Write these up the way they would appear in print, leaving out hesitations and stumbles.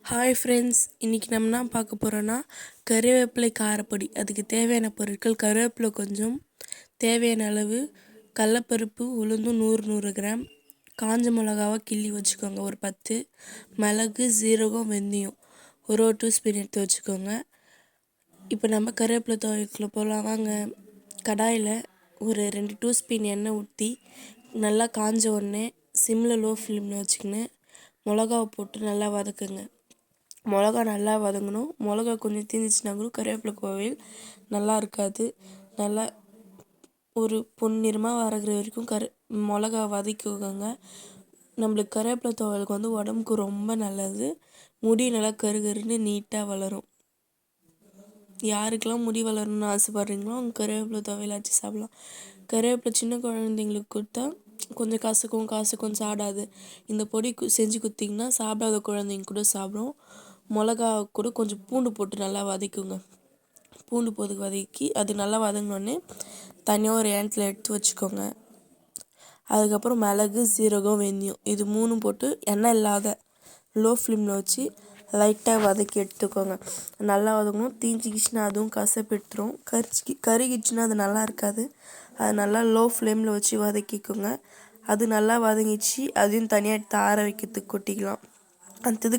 Hi friends, இன்றைக்கி நம்ம என்ன பார்க்க போகிறோன்னா கறிவேப்பிலை காரப்பொடி. அதுக்கு தேவையான பொருட்கள்: கருவேப்பிலை கொஞ்சம், தேவையான அளவு கடலப்பருப்பு உளுந்தும் 100 கிராம், காஞ்ச மிளகாவை கிள்ளி வச்சுக்கோங்க ஒரு 10, மிளகு சீரகம் வெந்தயம் ஒரு டீஸ்பூன் எடுத்து வச்சுக்கோங்க. இப்போ நம்ம கருவேப்பிலை துவையலுக்குள்ள போகலாம் வாங்க. கடாயில் ஒரு 2 டீஸ்பூன் எண்ணெய் ஊற்றி நல்லா காஞ்ச உடனே சிம்மில் லோ ஃப்ளேமில் வச்சுக்கின்னு மிளகாவை போட்டு நல்லா வதக்குங்க. மிளகா நல்லா வதங்கணும். மிளகா கொஞ்சம் தீஞ்சிச்சுனா கூட கருவேப்பிலை துவையல் நல்லா இருக்காது. நல்லா ஒரு பொன்னிறமாக வதங்குற வரைக்கும் மிளகா வதக்கிக்கோங்க. நம்மளுக்கு கருவேப்பிலை துவையலுக்கு உடம்புக்கு ரொம்ப நல்லது. முடி நல்லா கருகருன்னு நீட்டாக வளரும். யாருக்கெல்லாம் முடி வளரணும்னு ஆசைப்படுறீங்களோ அவங்க கருவேப்பிலை துவையல் அரைச்சி சாப்பிடலாம். கருவேப்பிலை சின்ன குழந்தைங்களுக்கு கொடுத்தா கொஞ்சம் காசுக்கும் சாப்பிடாது. இந்த பொடி செஞ்சு கொடுத்தீங்கன்னா சாப்பிடாத குழந்தைங்க கூட சாப்பிடும். மிளகா கூட கொஞ்சம் பூண்டு போட்டு நல்லா வதக்குங்க. பூண்டு போட்டு வதக்கி அது நல்லா வதங்கினோடனே தனியாக ஒரு ஏனத்தில் எடுத்து வச்சுக்கோங்க. அதுக்கப்புறம் மிளகு சீரகம் வெந்தயம் இது 3 போட்டு எண்ணெய் இல்லாத லோ ஃப்ளேமில் வச்சு லைட்டாக வதக்கி எடுத்துக்கோங்க. நல்லா வதங்கணும். தீஞ்சிக்கிச்சுன்னா அதுவும் கசப்பெடுத்துரும். கருகிடுச்சுன்னா அது நல்லா இருக்காது. அது நல்லா லோ ஃப்ளேமில் வச்சு வதக்கிக்கோங்க. அது நல்லா வதங்கிச்சு. அதையும் தனியாக எடுத்து ஆற வைக்கிறதுக்கு கொட்டிக்கலாம். அடுத்தது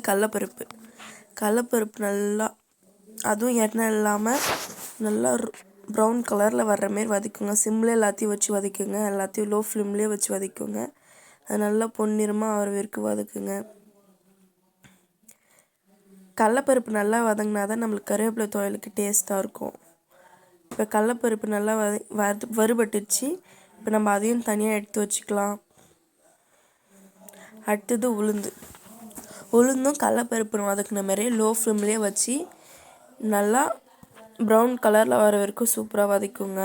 கடலப்பருப்பு நல்லா அதுவும் எண்ணெய் இல்லாமல் நல்லா ப்ரௌன் கலரில் வர்ற மாரி வதக்குங்க. சிம்மில் எல்லாத்தையும் வச்சு வதக்குங்க. எல்லாத்தையும் லோ ஃப்ளேம்லேயே வச்சு வதக்குங்க. அது நல்லா பொன்னிறமாக ஆகிற வரைக்கும் வதக்குங்க. கடலப்பருப்பு நல்லா வதங்கினா தான் நம்மளுக்கு கருவேப்பிலை துவையலுக்கு டேஸ்ட்டாக இருக்கும். இப்போ கடலப்பருப்பு நல்லா வறுபட்டுச்சு. இப்போ நம்ம அதையும் தனியாக எடுத்து வச்சுக்கலாம். அடுத்தது உளுந்தும் கடலப்பருப்பு வதக்கின மாதிரியே லோ ஃப்ளேம்லேயே வச்சு நல்லா ப்ரௌன் கலரில் வர வரைக்கும் சூப்பராக வதக்குங்க.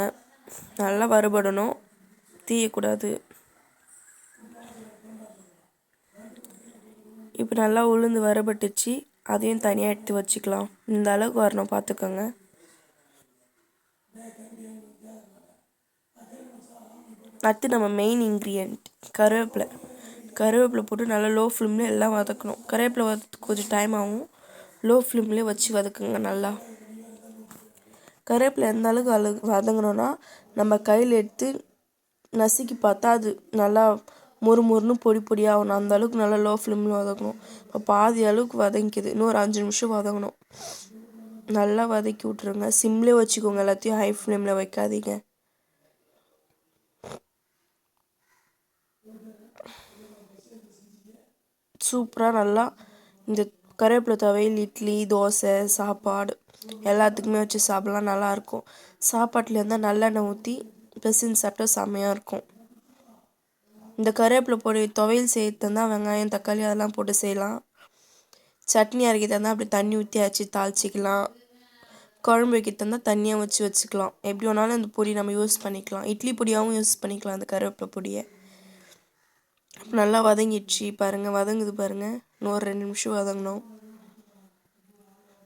நல்லா வறுபடணும், தீயக்கூடாது. இப்போ நல்லா உளுந்து வறுபட்டுச்சு. அதையும் தனியாக எடுத்து வச்சுக்கலாம். இந்த அளவுக்கு வரணும் பார்த்துக்கோங்க. அடுத்து நம்ம மெயின் இன்க்ரீடியன்ட் கருவேப்பிலை போட்டு நல்லா லோ ஃப்ளேமில் எல்லாம் வதக்கணும். கருவேப்பிலை வதக்கு கொஞ்சம் டைம் ஆகும். லோ ஃப்ளேம்லேயே வச்சு வதக்குங்க. நல்லா கருவேப்பிலை எந்த அளவுக்கு வதங்கணும்னா நம்ம கையில் எடுத்து நசுக்கி பார்த்தா அது நல்லா மொறுன்னு பொடியாக ஆகணும். அந்த அளவுக்கு நல்லா லோ ஃப்ளேமில் வதக்கணும். இப்போ பாதி அளவுக்கு வதங்கிக்குது. இன்னும் ஒரு 5 நிமிஷம் வதங்கணும். நல்லா வதக்கி விட்ருங்க. சிம்லேயே வச்சுக்கோங்க. எல்லாத்தையும் ஹை ஃப்ளேமில் வைக்காதீங்க. சூப்பராக நல்லா இந்த கருவேப்பிலை துவையல் இட்லி, தோசை, சாப்பாடு எல்லாத்துக்குமே வச்சு சாப்பிட்லாம். நல்லாயிருக்கும். சாப்பாட்டில் இருந்தால் நல்லெண்ணெய் ஊற்றி பிசைஞ்சு சாப்பிட்டா செம்மையாக இருக்கும். இந்த கருவேப்பிலை பொடி துவையல் செய்யறதுனா வெங்காயம், தக்காளி அதெல்லாம் போட்டு செய்யலாம். சட்னி அரைக்கிறதா அப்படி தண்ணி ஊற்றி அரைச்சி தாளிச்சிக்கலாம். குழம்பு வைக்கிறதா தண்ணியாக வச்சுக்கலாம். எப்படி வேணாலும் இந்த பொடி நம்ம யூஸ் பண்ணிக்கலாம். இட்லி பொடியாகவும் யூஸ் பண்ணிக்கலாம். அந்த கருவேப்பிலை பொடியை நல்லா வதங்கிடுச்சு பாருங்கள். வதங்குது பாருங்கள். இன்னும் ஒரு 2 நிமிஷம் வதங்கணும்.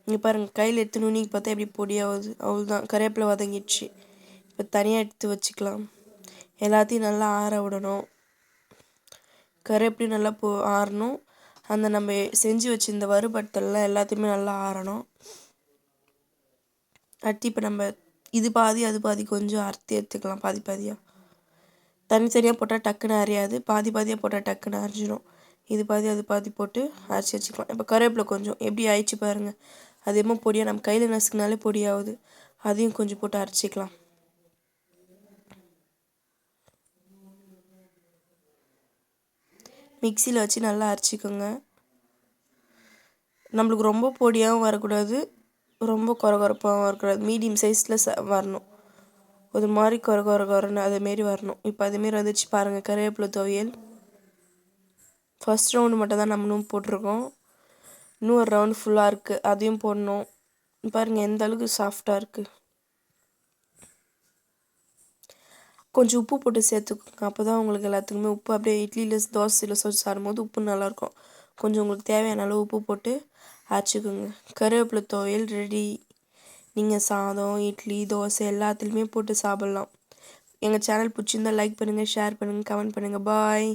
இங்கே பாருங்கள், கையில் எடுத்து நுனிக்கு பார்த்தா எப்படி பொடியாகுது. அவ்வளோதான், கருவேப்பிலை வதங்கிடுச்சு. இப்போ தனியாக எடுத்து வச்சுக்கலாம். எல்லாத்தையும் நல்லா ஆற விடணும். கருவேப்பிலையும் நல்லா ஆறணும். அந்த நம்ம செஞ்சு வச்சு இந்த வறுபட்டெல்லாம் எல்லாத்தையுமே நல்லா ஆறணும். அடுத்து இப்போ நம்ம இது பாதி அது பாதி கொஞ்சம் அறுத்து எடுத்துக்கலாம். பாதியாக தனித்தனியாக போட்டால் டக்குன்னு அரையாது. பாதியாக போட்டால் டக்குன்னு அரைஞ்சிடும். இது பாதி அது பாதி போட்டு அரைச்சி வச்சுக்கலாம். இப்போ கருவேப்பிலை கொஞ்சம் எப்படி ஆயிடுச்சு பாருங்கள். அது எதுவும் பொடியாக நம்ம கையில் நசுக்குனாலே பொடியாகுது. அதையும் கொஞ்சம் போட்டு அரைச்சிக்கலாம். மிக்சியில் வச்சு நல்லா அரைச்சிக்கோங்க. நம்மளுக்கு ரொம்ப பொடியாகவும் வரக்கூடாது, ரொம்ப கொரகொரப்பாகவும் வரக்கூடாது. மீடியம் சைஸில் வரணும். ஒரு மாதிரி கொரன்னு அதேமாரி வரணும். இப்போ அதேமாரி வந்துச்சு பாருங்கள். கருவேப்பிலை துவையல் ஃபர்ஸ்ட் ரவுண்டு மட்டும் தான் நம்ம இன்னும் போட்டிருக்கோம். இன்னும் ஒரு ரவுண்டு ஃபுல்லாக இருக்குது. அதையும் போடணும். பாருங்கள் எந்த அளவுக்கு சாஃப்டாக இருக்குது. கொஞ்சம் உப்பு போட்டு சேர்த்துக்கோங்க. அப்போ தான் உங்களுக்கு எல்லாத்துக்குமே உப்பு அப்படியே இட்லியில் தோசையில் சொல்லி சாப்பிடும்போது உப்பு நல்லாயிருக்கும். கொஞ்சம் உங்களுக்கு தேவையான அளவு உப்பு போட்டு அரைச்சிக்கோங்க. கருவேப்பிலை துவையல் ரெடி. நீங்கள் சாதம், இட்லி, தோசை எல்லாத்துலேயுமே போட்டு சாப்பிட்லாம். எங்கள் சேனல் பிடிச்சிருந்தால் லைக் பண்ணுங்கள், ஷேர் பண்ணுங்கள், கமெண்ட் பண்ணுங்கள். பாய்.